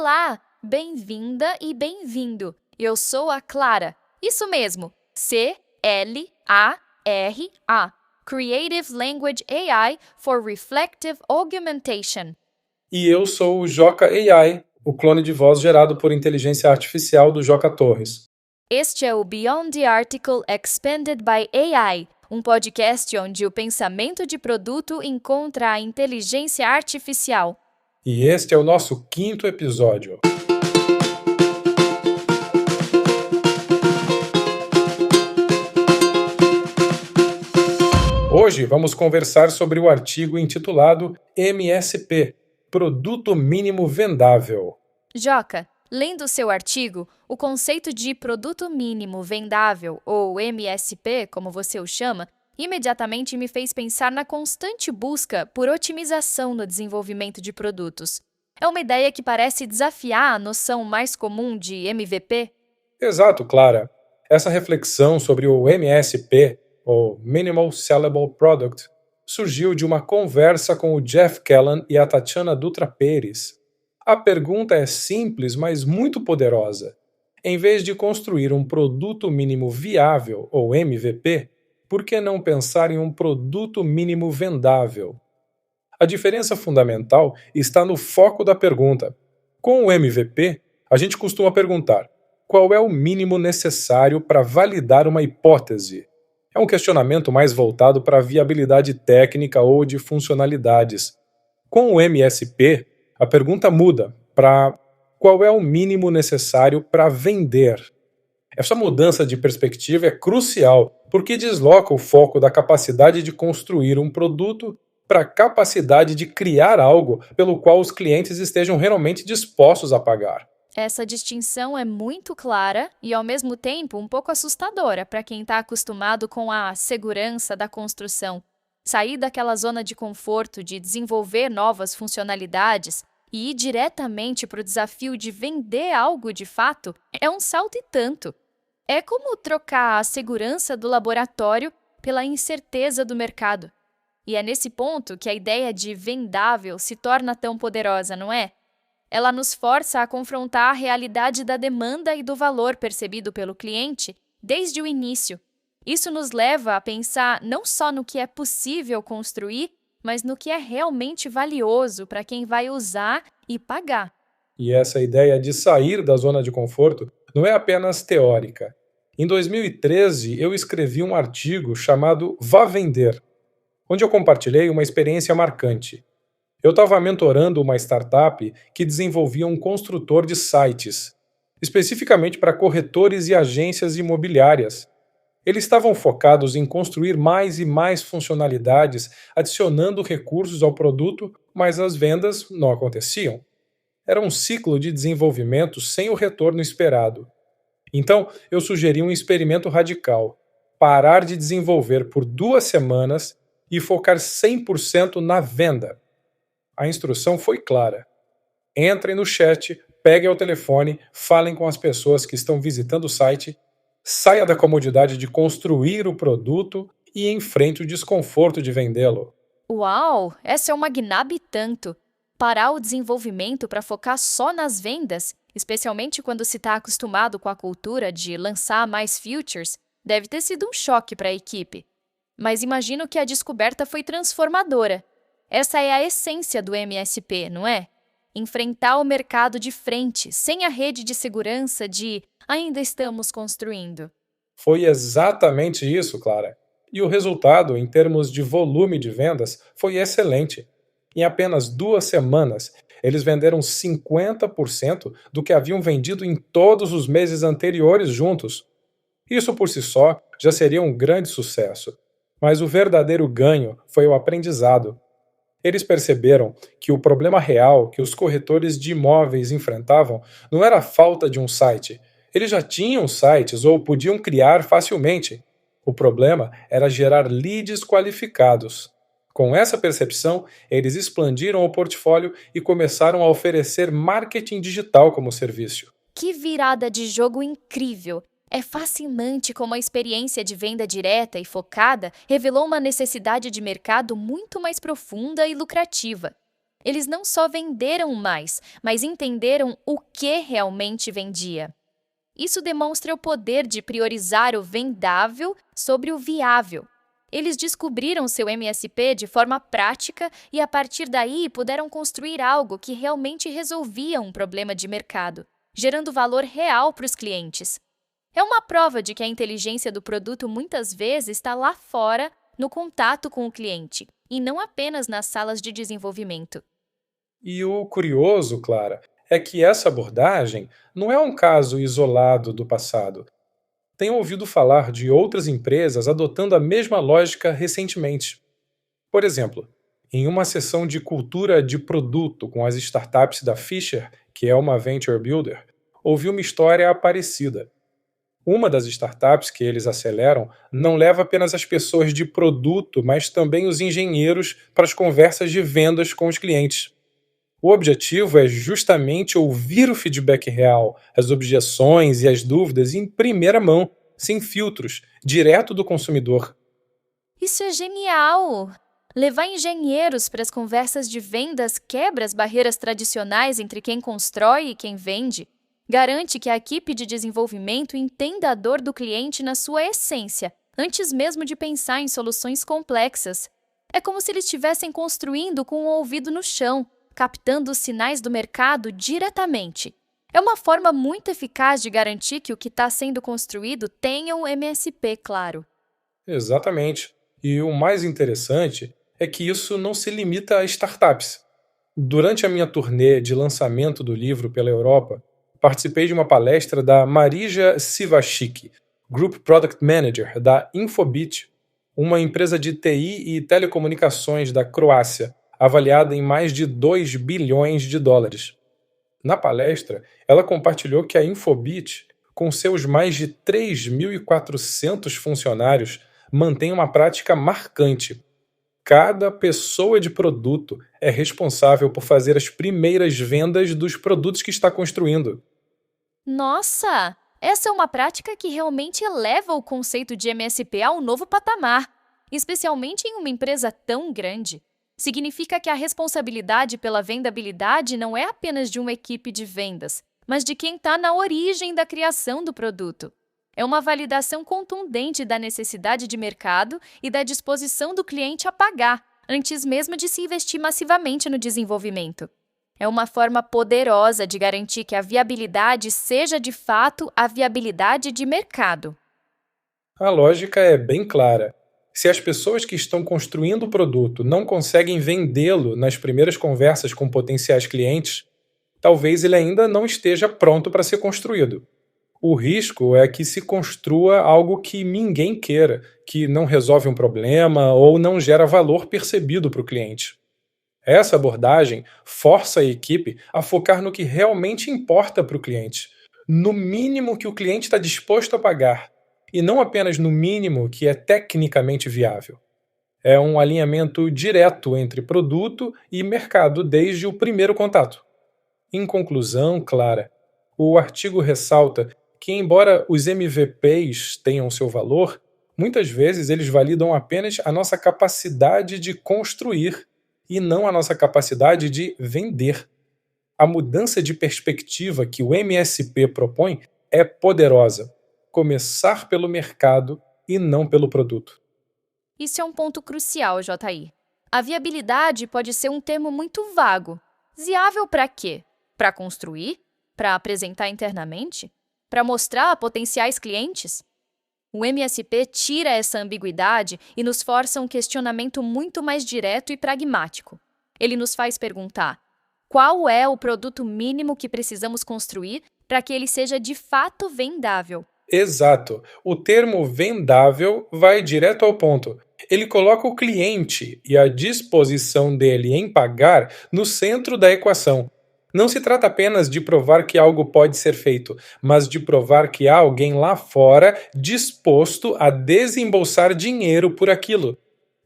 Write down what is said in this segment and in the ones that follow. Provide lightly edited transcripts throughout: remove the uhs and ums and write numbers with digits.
Olá, bem-vinda e bem-vindo. Eu sou a Clara. Isso mesmo, C-L-A-R-A. Creative Language AI for Reflective Augmentation. E eu sou o Joca AI, o clone de voz gerado por inteligência artificial do Joca Torres. Este é o Beyond the Article Expanded by AI, um podcast onde o pensamento de produto encontra a inteligência artificial. E este é o nosso 5º episódio. Hoje vamos conversar sobre o artigo intitulado MSP, Produto Mínimo Vendável. Joca, lendo seu artigo, o conceito de produto mínimo vendável, ou MSP, como você o chama, imediatamente me fez pensar na constante busca por otimização no desenvolvimento de produtos. É uma ideia que parece desafiar a noção mais comum de MVP? Exato, Clara. Essa reflexão sobre o MSP, ou Minimal Sellable Product, surgiu de uma conversa com o Jeff Kellan e a Tatiana Dutra Pérez. A pergunta é simples, mas muito poderosa. Em vez de construir um produto mínimo viável, ou MVP, por que não pensar em um produto mínimo vendável? A diferença fundamental está no foco da pergunta. Com o MVP, a gente costuma perguntar: qual é o mínimo necessário para validar uma hipótese? É um questionamento mais voltado para a viabilidade técnica ou de funcionalidades. Com o MSP, a pergunta muda para qual é o mínimo necessário para vender. Essa mudança de perspectiva é crucial, porque desloca o foco da capacidade de construir um produto para a capacidade de criar algo pelo qual os clientes estejam realmente dispostos a pagar. Essa distinção é muito clara e, ao mesmo tempo, um pouco assustadora para quem está acostumado com a segurança da construção. Sair daquela zona de conforto de desenvolver novas funcionalidades e ir diretamente para o desafio de vender algo de fato é um salto e tanto. É como trocar a segurança do laboratório pela incerteza do mercado. E é nesse ponto que a ideia de vendável se torna tão poderosa, não é? Ela nos força a confrontar a realidade da demanda e do valor percebido pelo cliente desde o início. Isso nos leva a pensar não só no que é possível construir, mas no que é realmente valioso para quem vai usar e pagar. E essa ideia de sair da zona de conforto não é apenas teórica. Em 2013, eu escrevi um artigo chamado Vá Vender, onde eu compartilhei uma experiência marcante. Eu estava mentorando uma startup que desenvolvia um construtor de sites, especificamente para corretores e agências imobiliárias. Eles estavam focados em construir mais e mais funcionalidades, adicionando recursos ao produto, mas as vendas não aconteciam. Era um ciclo de desenvolvimento sem o retorno esperado. Então, eu sugeri um experimento radical: parar de desenvolver por 2 semanas e focar 100% na venda. A instrução foi clara. Entrem no chat, peguem o telefone, falem com as pessoas que estão visitando o site, saia da comodidade de construir o produto e enfrente o desconforto de vendê-lo. Uau, essa é uma guinada e tanto! Parar o desenvolvimento para focar só nas vendas, especialmente quando se está acostumado com a cultura de lançar mais features, deve ter sido um choque para a equipe. Mas imagino que a descoberta foi transformadora. Essa é a essência do MSP, não é? Enfrentar o mercado de frente, sem a rede de segurança de ainda estamos construindo. Foi exatamente isso, Clara. E o resultado, em termos de volume de vendas, foi excelente. Em apenas 2 semanas, eles venderam 50% do que haviam vendido em todos os meses anteriores juntos. Isso por si só já seria um grande sucesso. Mas o verdadeiro ganho foi o aprendizado. Eles perceberam que o problema real que os corretores de imóveis enfrentavam não era a falta de um site. Eles já tinham sites ou podiam criar facilmente. O problema era gerar leads qualificados. Com essa percepção, eles expandiram o portfólio e começaram a oferecer marketing digital como serviço. Que virada de jogo incrível! É fascinante como a experiência de venda direta e focada revelou uma necessidade de mercado muito mais profunda e lucrativa. Eles não só venderam mais, mas entenderam o que realmente vendia. Isso demonstra o poder de priorizar o vendável sobre o viável. Eles descobriram seu MSP de forma prática e, a partir daí, puderam construir algo que realmente resolvia um problema de mercado, gerando valor real para os clientes. É uma prova de que a inteligência do produto muitas vezes está lá fora, no contato com o cliente, e não apenas nas salas de desenvolvimento. E o curioso, Clara, é que essa abordagem não é um caso isolado do passado. Tenho ouvido falar de outras empresas adotando a mesma lógica recentemente. Por exemplo, em uma sessão de cultura de produto com as startups da Fisher, que é uma venture builder, ouvi uma história parecida. Uma das startups que eles aceleram não leva apenas as pessoas de produto, mas também os engenheiros para as conversas de vendas com os clientes. O objetivo é justamente ouvir o feedback real, as objeções e as dúvidas em primeira mão, sem filtros, direto do consumidor. Isso é genial! Levar engenheiros para as conversas de vendas quebra as barreiras tradicionais entre quem constrói e quem vende. Garante que a equipe de desenvolvimento entenda a dor do cliente na sua essência, antes mesmo de pensar em soluções complexas. É como se eles estivessem construindo com o ouvido no chão, captando os sinais do mercado diretamente. É uma forma muito eficaz de garantir que o que está sendo construído tenha um MSP claro. Exatamente. E o mais interessante é que isso não se limita a startups. Durante a minha turnê de lançamento do livro pela Europa, participei de uma palestra da Marija Sivashik, Group Product Manager da Infobit, uma empresa de TI e telecomunicações da Croácia, avaliada em mais de 2 bilhões de dólares. Na palestra, ela compartilhou que a Infobit, com seus mais de 3.400 funcionários, mantém uma prática marcante. Cada pessoa de produto é responsável por fazer as primeiras vendas dos produtos que está construindo. Nossa! Essa é uma prática que realmente eleva o conceito de MSP a um novo patamar, especialmente em uma empresa tão grande. Significa que a responsabilidade pela vendabilidade não é apenas de uma equipe de vendas, mas de quem está na origem da criação do produto. É uma validação contundente da necessidade de mercado e da disposição do cliente a pagar, antes mesmo de se investir massivamente no desenvolvimento. É uma forma poderosa de garantir que a viabilidade seja de fato a viabilidade de mercado. A lógica é bem clara. Se as pessoas que estão construindo o produto não conseguem vendê-lo nas primeiras conversas com potenciais clientes, talvez ele ainda não esteja pronto para ser construído. O risco é que se construa algo que ninguém queira, que não resolve um problema ou não gera valor percebido para o cliente. Essa abordagem força a equipe a focar no que realmente importa para o cliente, no mínimo que o cliente está disposto a pagar, e não apenas no mínimo que é tecnicamente viável. É um alinhamento direto entre produto e mercado desde o primeiro contato. Em conclusão, Clara, o artigo ressalta que, embora os MVPs tenham seu valor, muitas vezes eles validam apenas a nossa capacidade de construir e não a nossa capacidade de vender. A mudança de perspectiva que o MSP propõe é poderosa. Começar pelo mercado e não pelo produto. Isso é um ponto crucial, JI. A viabilidade pode ser um termo muito vago. Viável para quê? Para construir? Para apresentar internamente? Para mostrar a potenciais clientes? O MSP tira essa ambiguidade e nos força um questionamento muito mais direto e pragmático. Ele nos faz perguntar: qual é o produto mínimo que precisamos construir para que ele seja de fato vendável? Exato. O termo vendável vai direto ao ponto. Ele coloca o cliente e a disposição dele em pagar no centro da equação. Não se trata apenas de provar que algo pode ser feito, mas de provar que há alguém lá fora disposto a desembolsar dinheiro por aquilo.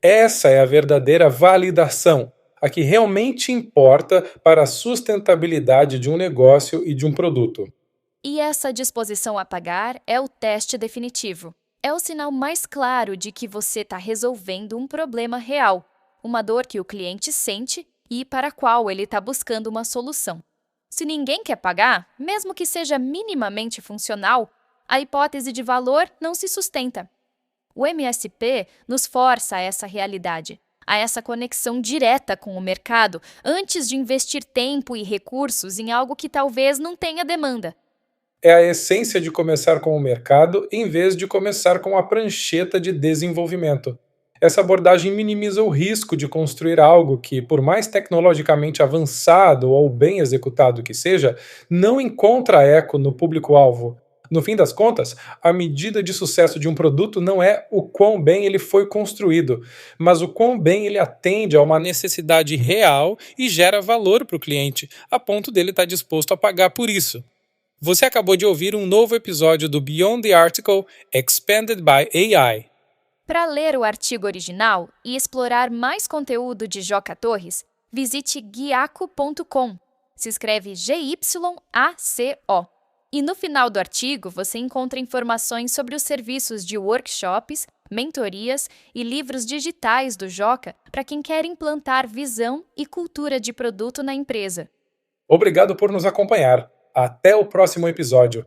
Essa é a verdadeira validação, a que realmente importa para a sustentabilidade de um negócio e de um produto. E essa disposição a pagar é o teste definitivo. É o sinal mais claro de que você está resolvendo um problema real, uma dor que o cliente sente e para a qual ele está buscando uma solução. Se ninguém quer pagar, mesmo que seja minimamente funcional, a hipótese de valor não se sustenta. O MSP nos força a essa realidade, a essa conexão direta com o mercado, antes de investir tempo e recursos em algo que talvez não tenha demanda. É a essência de começar com o mercado em vez de começar com a prancheta de desenvolvimento. Essa abordagem minimiza o risco de construir algo que, por mais tecnologicamente avançado ou bem executado que seja, não encontra eco no público-alvo. No fim das contas, a medida de sucesso de um produto não é o quão bem ele foi construído, mas o quão bem ele atende a uma necessidade real e gera valor para o cliente, a ponto dele estar disposto a pagar por isso. Você acabou de ouvir um novo episódio do Beyond the Article Expanded by AI. Para ler o artigo original e explorar mais conteúdo de Joca Torres, visite guiaco.com. Se escreve GYACO. E no final do artigo você encontra informações sobre os serviços de workshops, mentorias e livros digitais do Joca para quem quer implantar visão e cultura de produto na empresa. Obrigado por nos acompanhar. Até o próximo episódio.